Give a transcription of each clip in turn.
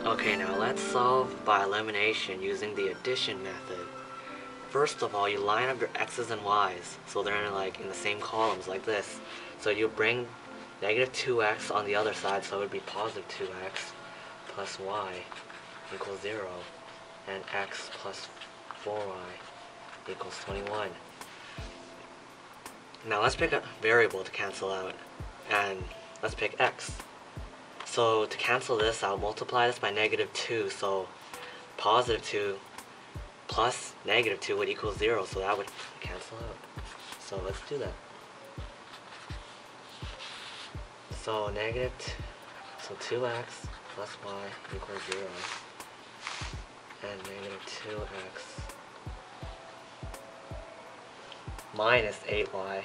Okay, now let's solve by elimination using the addition method. First of all, you line up your x's and y's so they're in the same columns like this. So you bring negative 2x on the other side, so it would be positive 2x plus y equals 0, and x plus 4y equals 21. Now let's pick a variable to cancel out, and let's pick x. So to cancel this out, multiply this by negative 2, so positive 2 plus negative 2 would equal 0, so that would cancel out. So let's do that. So 2x plus y equals 0, and negative 2x minus 8y,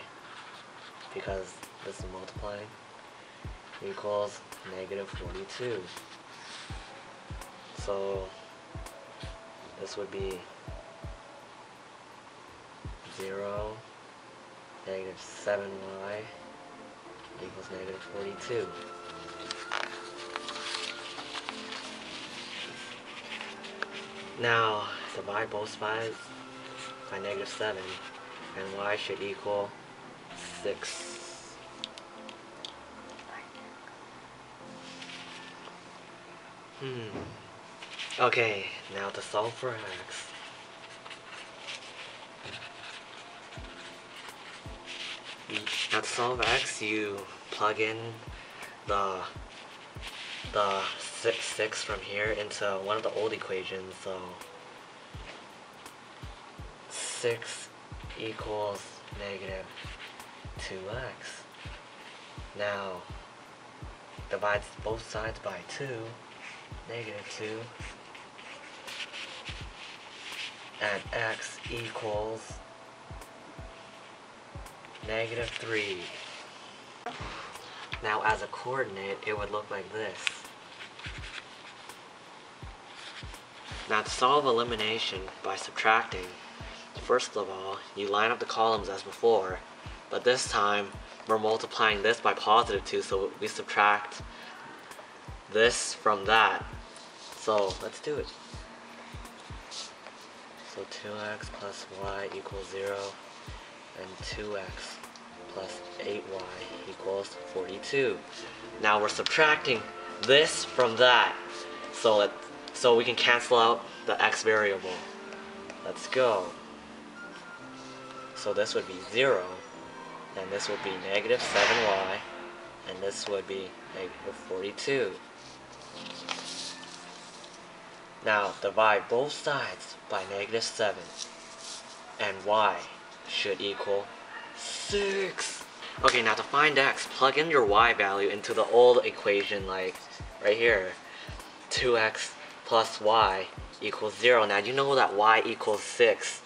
because this is multiplying, equals negative 42. So this would be 0, negative 7y equals negative 42. Now divide both sides by negative 7, and y should equal 6. Okay, now to solve for x. Now to solve x, you plug in the 6 from here into one of the old equations. So 6 equals negative 2x. Now divide both sides by 2, negative 2, and x equals negative 3. Now as a coordinate, it would look like this. Now to solve elimination by subtracting, first of all, you line up the columns as before, but this time we're multiplying this by positive 2, so we subtract this from that. So let's do it. So 2x plus y equals 0, and 2x plus 8y equals 42. Now we're subtracting this from that, so we can cancel out the x variable. Let's go. So this would be 0, and this would be negative 7y, and this would be negative 42. Now divide both sides by negative 7, and y should equal 6. Okay, now to find x, plug in your y value into the old equation, like right here. 2x plus y equals 0. Now you know that y equals 6,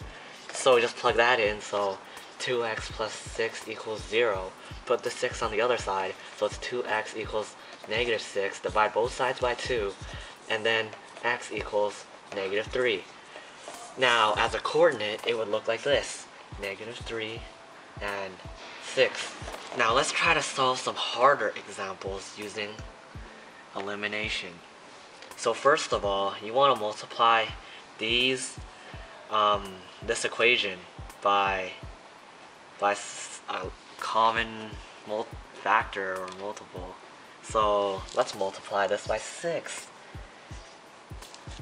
so just plug that in. So 2x plus 6 equals 0. Put the 6 on the other side, so it's 2x equals negative 6. Divide both sides by 2, and then x equals negative 3. Now as a coordinate, it would look like this: negative 3 and 6. Now let's try to solve some harder examples using elimination. So first of all, you want to multiply this equation by a common factor or multiple. So let's multiply this by 6.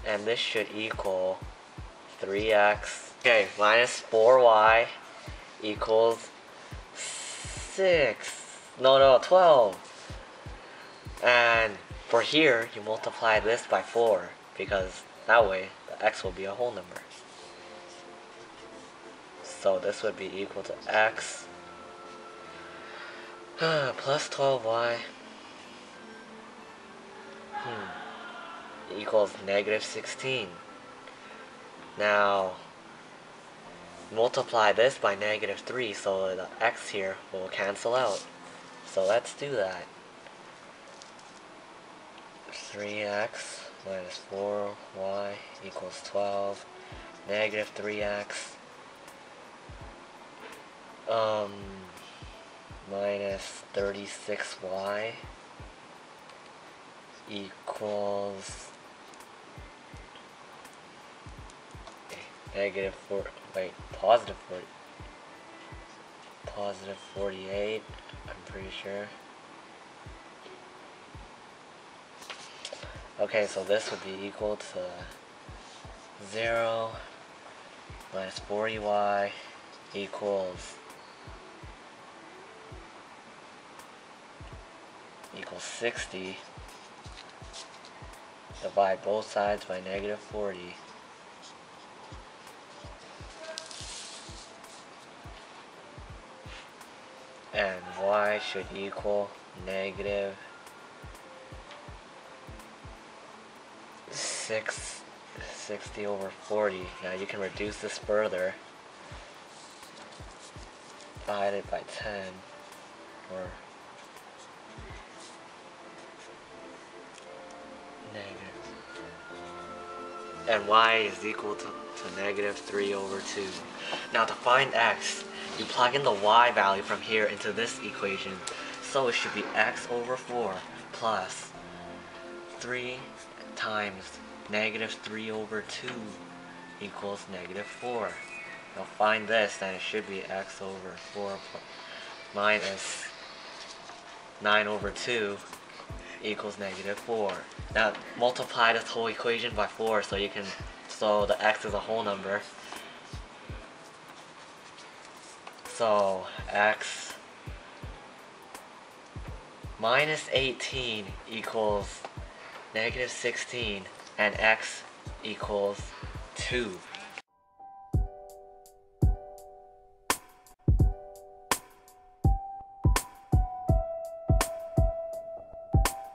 And this should equal 3x. Okay, minus 4y equals 6. No, 12. And for here, you multiply this by 4, because that way the x will be a whole number. So this would be equal to x plus 12y equals negative 16. Now multiply this by negative 3, so the x here will cancel out. So let's do that. 3x minus 4y equals 12. Negative 3x Um, minus 36y equals negative 4, wait, positive 40, positive 48, I'm pretty sure. Okay, so this would be equal to 0 minus 40y equals 60. Divide both sides by negative 40. And y should equal negative 60 over 40. Now you can reduce this further. Divide it by 10, or negative. And y is equal to negative 3 over 2. Now to find x, you plug in the y value from here into this equation. So it should be x over 4 plus 3 times negative 3 over 2 equals negative 4. Now find this, then it should be x over 4 minus 9 over 2 equals negative 4. Now multiply this whole equation by 4 so the x is a whole number. So x minus 18 equals negative 16 and x equals 2.